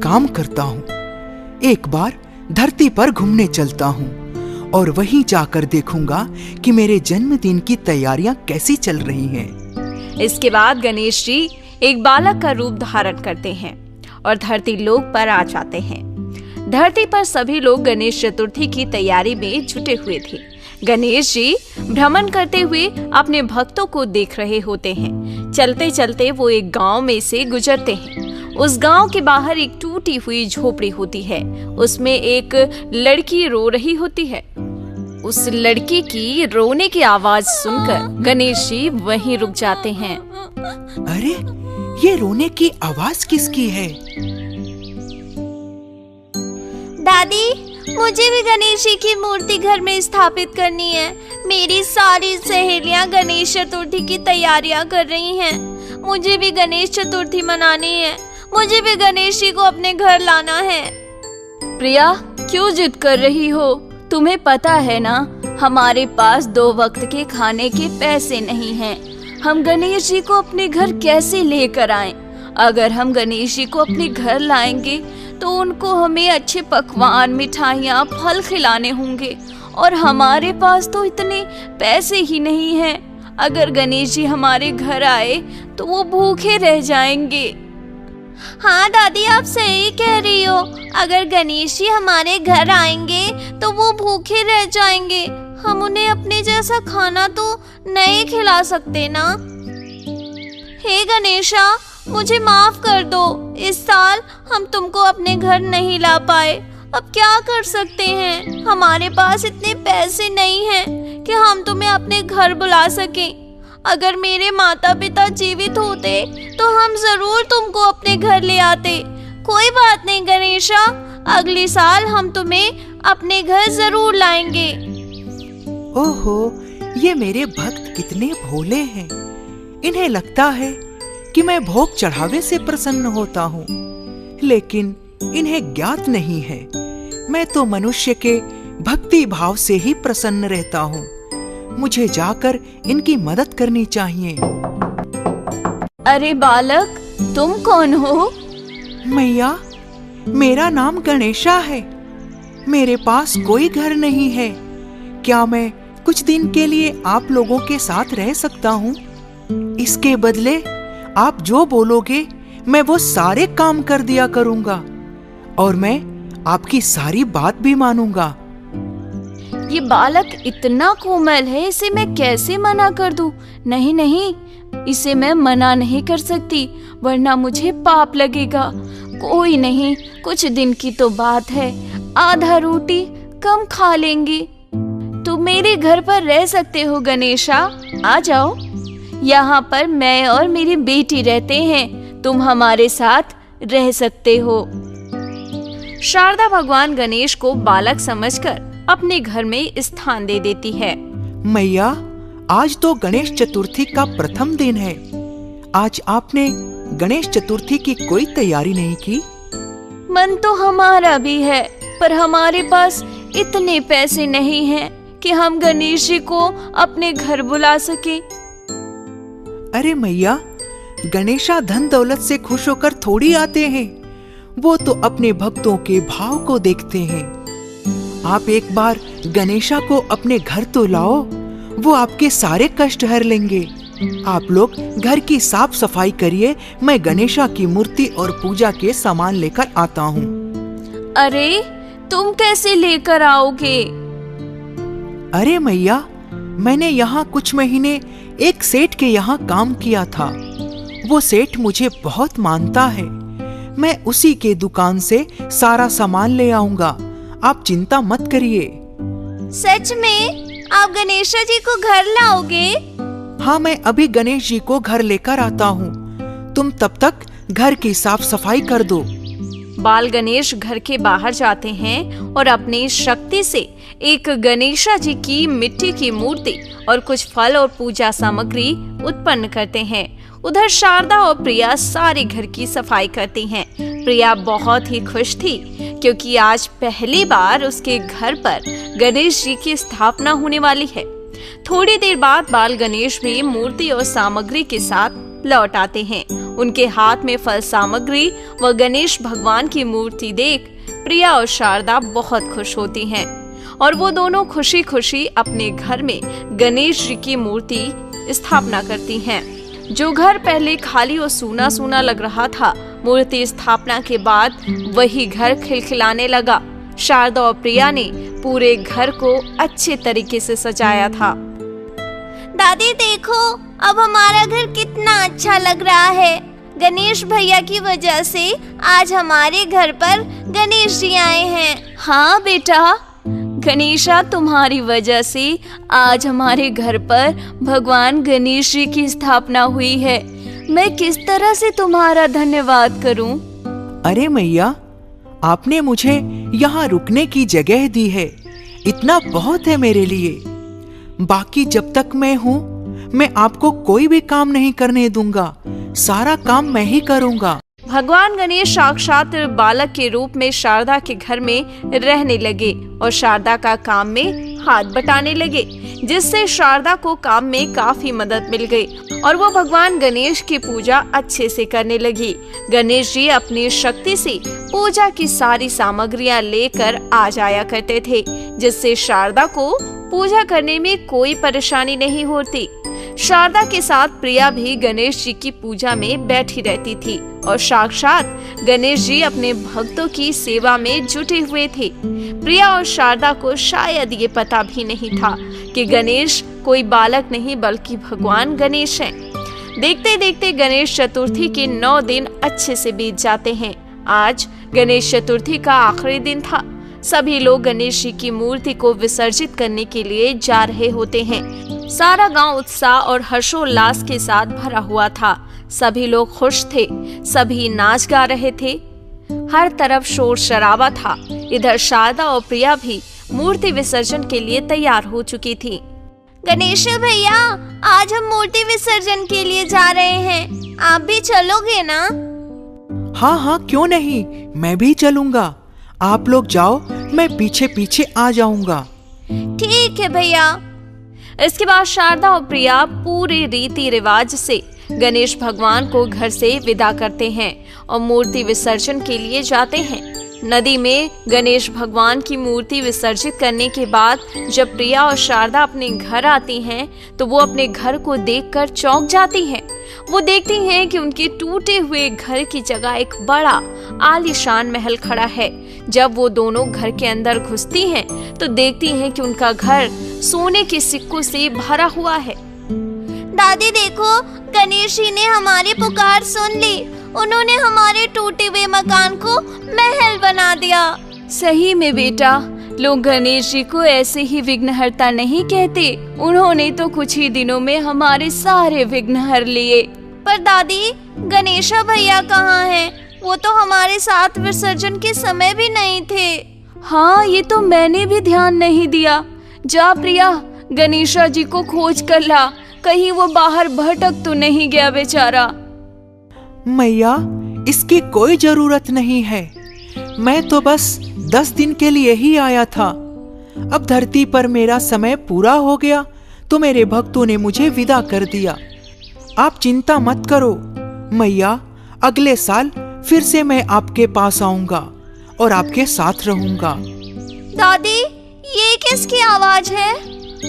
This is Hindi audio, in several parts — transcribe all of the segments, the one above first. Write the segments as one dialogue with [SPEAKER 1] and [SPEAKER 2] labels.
[SPEAKER 1] काम करता हूँ। एक बार धरती पर घूमने चलता हूँ और वहीं जाकर देखूंगा कि मेरे जन्मदिन की तैयारियां कैसी चल रही हैं।
[SPEAKER 2] इसके बाद गणेश जी एक बालक का रूप धारण करते हैं और धरती लोक पर आ जाते हैं। धरती पर सभी लोग गणेश चतुर्थी की तैयारी में जुटे हुए थे। गणेश जी भ्रमण करते हुए अपने भक्तों को देख रहे होते हैं। चलते चलते वो एक गांव में से गुजरते हैं। उस गांव के बाहर एक टूटी हुई झोपड़ी होती है। उसमें एक लड़की रो रही होती है। उस लड़की की रोने की आवाज सुनकर गणेश जी वहीं रुक जाते हैं।
[SPEAKER 1] अरे, ये रोने की आवाज किसकी है?
[SPEAKER 3] दादी, मुझे भी गणेश जी की मूर्ति घर में स्थापित करनी है। मेरी सारी सहेलियां गणेश चतुर्थी की तैयारियां कर रही हैं। मुझे भी गणेश चतुर्थी मनानी है। मुझे भी गणेश जी को अपने घर लाना है।
[SPEAKER 2] प्रिया, क्यों जिद कर रही हो? तुम्हें पता है ना, हमारे पास 2 वक्त के खाने के पैसे नहीं हैं। हम गणेश जी को अपने घर कैसे लेकर आएं? अगर हम गणेश जी को अपने घर लाएंगे तो उनको हमें अच्छे पकवान, मिठाइयाँ, फल खिलाने होंगे और हमारे पास तो इतने पैसे ही नहीं हैं। अगर गणेश जी हमारे घर आए तो वो भूखे रह जाएंगे।
[SPEAKER 3] हाँ दादी, आप सही कह रही हो। अगर गणेश जी हमारे घर आएंगे तो वो भूखे रह जाएंगे। हम उन्हें अपने जैसा खाना तो नहीं खिला सकते ना। हे गणेशा, मुझे माफ कर दो। इस साल हम तुमको अपने घर नहीं ला पाए। अब क्या कर सकते हैं? हमारे पास इतने पैसे नहीं हैं कि हम तुम्हें अपने घर बुला सकें। अगर मेरे माता पिता जीवित होते तो हम जरूर तुमको अपने घर ले आते। कोई बात नहीं गणेशा, अगले साल हम तुम्हें अपने घर जरूर लाएंगे।
[SPEAKER 1] ओहो, ये मेरे भक्त कितने भोले हैं। इन्हें लगता है कि मैं भोग चढ़ावे से प्रसन्न होता हूँ, लेकिन इन्हें ज्ञात नहीं है मैं तो मनुष्य के भक्ति भाव से ही प्रसन्न रहता हूँ। मुझे जाकर इनकी मदद करनी चाहिए।
[SPEAKER 2] अरे बालक, तुम कौन हो?
[SPEAKER 1] मैया, मेरा नाम गणेशा है। मेरे पास कोई घर नहीं है। क्या मैं कुछ दिन के लिए आप लोगों के साथ रह सकता हूँ? इसके बदले आप जो बोलोगे मैं वो सारे काम कर दिया करूँगा और मैं आपकी सारी बात भी मानूंगा।
[SPEAKER 2] ये बालक इतना कोमल है, इसे मैं कैसे मना कर दूं? नहीं नहीं, इसे मैं मना नहीं कर सकती, वरना मुझे पाप लगेगा। कोई नहीं, कुछ दिन की तो बात है, आधा रोटी कम खा लेंगे। तुम मेरे घर पर रह सकते हो गणेशा, आ जाओ। यहाँ पर मैं और मेरी बेटी रहते हैं, तुम हमारे साथ रह सकते हो। शारदा भगवान गणेश को बालक समझकर अपने घर में स्थान दे देती है।
[SPEAKER 1] मैया, आज तो गणेश चतुर्थी का प्रथम दिन है। आज आपने गणेश चतुर्थी की कोई तैयारी नहीं की?
[SPEAKER 2] मन तो हमारा भी है, पर हमारे पास इतने पैसे नहीं हैं कि हम गणेश जी को अपने घर बुला सके।
[SPEAKER 1] अरे मैया, गणेशा धन दौलत से खुश होकर थोड़ी आते हैं। वो तो अपने भक्तों के भाव को देखते हैं। आप एक बार गणेशा को अपने घर तो लाओ, वो आपके सारे कष्ट हर लेंगे। आप लोग घर की साफ सफाई करिए, मैं गणेशा की मूर्ति और पूजा के सामान लेकर आता हूँ।
[SPEAKER 2] अरे, तुम कैसे लेकर आओगे?
[SPEAKER 1] अरे मैया, मैंने यहाँ कुछ महीने एक सेठ के यहाँ काम किया था। वो सेठ मुझे बहुत मानता है। मैं उसी के दुकान से सारा सामान ले आऊंगा, आप चिंता मत करिए।
[SPEAKER 3] सच में? आप गणेशा जी को घर लाओगे?
[SPEAKER 1] हाँ, मैं अभी गणेश जी को घर लेकर आता हूँ। तुम तब तक घर की साफ सफाई कर दो।
[SPEAKER 2] बाल गणेश घर के बाहर जाते हैं और अपनी शक्ति से एक गणेशा जी की मिट्टी की मूर्ति और कुछ फल और पूजा सामग्री उत्पन्न करते हैं। उधर शारदा और प्रिया सारे घर की सफाई करती हैं। प्रिया बहुत ही खुश थी क्योंकि आज पहली बार उसके घर पर गणेश जी की स्थापना होने वाली है। थोड़ी देर बाद बाल गणेश भी मूर्ति और सामग्री के साथ लौट आते हैं। उनके हाथ में फल सामग्री व गणेश भगवान की मूर्ति देख प्रिया और शारदा बहुत खुश होती हैं और वो दोनों खुशी खुशी अपने घर में गणेश जी की मूर्ति स्थापना करती हैं। जो घर पहले खाली और सूना सूना लग रहा था, मूर्ति स्थापना के बाद वही घर खिलखिलाने लगा। शारदा और प्रिया ने पूरे घर को अच्छे तरीके से सजाया था।
[SPEAKER 3] दादी देखो, अब हमारा घर कितना अच्छा लग रहा है। गणेश भैया की वजह से आज हमारे घर पर गणेश जी आए हैं।
[SPEAKER 2] हाँ बेटा, गणेशा, तुम्हारी वजह से आज हमारे घर पर भगवान गणेश जी की स्थापना हुई है। मैं किस तरह से तुम्हारा धन्यवाद करूं?
[SPEAKER 1] अरे मैया, आपने मुझे यहाँ रुकने की जगह दी है, इतना बहुत है मेरे लिए। बाकी जब तक मैं हूँ, मैं आपको कोई भी काम नहीं करने दूंगा, सारा काम मैं ही करूंगा।
[SPEAKER 2] भगवान गणेश साक्षात बालक के रूप में शारदा के घर में रहने लगे और शारदा का काम में हाथ बटाने लगे, जिससे शारदा को काम में काफी मदद मिल गई और वो भगवान गणेश की पूजा अच्छे से करने लगी। गणेश जी अपनी शक्ति से पूजा की सारी सामग्रियां लेकर आ जाया करते थे, जिससे शारदा को पूजा करने में कोई परेशानी नहीं होती। शारदा के साथ प्रिया भी गणेश जी की पूजा में बैठी रहती थी और साक्षात गणेश जी अपने भक्तों की सेवा में जुटे हुए थे। प्रिया और शारदा को शायद ये पता भी नहीं था कि गणेश कोई बालक नहीं बल्कि भगवान गणेश हैं। देखते देखते गणेश चतुर्थी के 9 दिन अच्छे से बीत जाते हैं। आज गणेश चतुर्थी का आखिरी दिन था। सभी लोग गणेश जी की मूर्ति को विसर्जित करने के लिए जा रहे होते हैं। सारा गांव उत्साह और हर्षोल्लास के साथ भरा हुआ था। सभी लोग खुश थे, सभी नाच गा रहे थे, हर तरफ शोर शराबा था। इधर शारदा और प्रिया भी मूर्ति विसर्जन के लिए तैयार हो चुकी थी।
[SPEAKER 3] गणेश भैया, आज हम मूर्ति विसर्जन के लिए जा रहे हैं, आप भी चलोगे ना?
[SPEAKER 1] हाँ हाँ, क्यों नहीं, मैं भी चलूंगा। आप लोग जाओ, मैं पीछे पीछे आ जाऊंगा।
[SPEAKER 3] ठीक है भैया।
[SPEAKER 2] इसके बाद शारदा और प्रिया पूरे रीति रिवाज से गणेश भगवान को घर से विदा करते हैं और मूर्ति विसर्जन के लिए जाते हैं। नदी में गणेश भगवान की मूर्ति विसर्जित करने के बाद जब प्रिया और शारदा अपने घर आती हैं, तो वो अपने घर को देखकर चौंक जाती हैं। वो देखती हैं कि उनके टूटे हुए घर की जगह एक बड़ा आलीशान महल खड़ा है। जब वो दोनों घर के अंदर घुसती हैं, तो देखती हैं कि उनका घर सोने के सिक्कों से भरा हुआ है।
[SPEAKER 3] दादी देखो, गणेश जी ने हमारी पुकार सुन ली। उन्होंने हमारे टूटे हुए मकान को महल बना दिया।
[SPEAKER 2] सही में बेटा, लोग गणेश जी को ऐसे ही विघ्नहर्ता नहीं कहते। उन्होंने तो कुछ ही दिनों में हमारे सारे विघ्न हर लिए।
[SPEAKER 3] पर दादी, गणेशा भैया कहाँ हैं? वो तो हमारे साथ विसर्जन के समय भी नहीं थे।
[SPEAKER 2] हाँ, ये तो मैंने भी ध्यान नहीं दिया। जा प्रिया, गणेशा जी को खोज कर ला, कहीं वो बाहर भटक तो नहीं गया बेचारा।
[SPEAKER 1] मैया, इसकी कोई जरूरत नहीं है। मैं तो बस 10 दिन के लिए ही आया था। अब धरती पर मेरा समय पूरा हो गया तो मेरे भक्तों ने मुझे विदा कर दिया। आप चिंता मत करो मैया, अगले साल फिर से मैं आपके पास आऊंगा और आपके साथ रहूंगा।
[SPEAKER 3] दादी, ये किसकी आवाज है?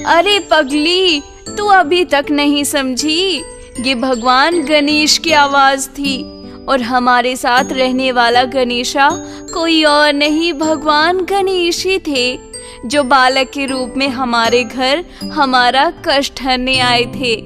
[SPEAKER 2] अरे पगली, तू अभी तक नहीं समझी? ये भगवान गणेश की आवाज थी और हमारे साथ रहने वाला गणेशा कोई और नहीं, भगवान गणेश ही थे, जो बालक के रूप में हमारे घर हमारा कष्ट हरने आए थे।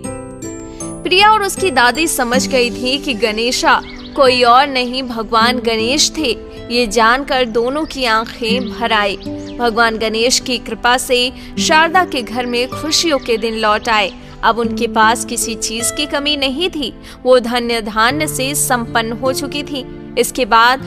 [SPEAKER 2] प्रिया और उसकी दादी समझ गई थी कि गणेशा कोई और नहीं, भगवान गणेश थे। ये जानकर दोनों की आंखें भर आई। भगवान गणेश की कृपा से शारदा के घर में खुशियों के दिन लौट आए। अब उनके पास किसी चीज की कमी नहीं थी। वो धन्य धान्य से संपन्न हो चुकी थी। इसके बाद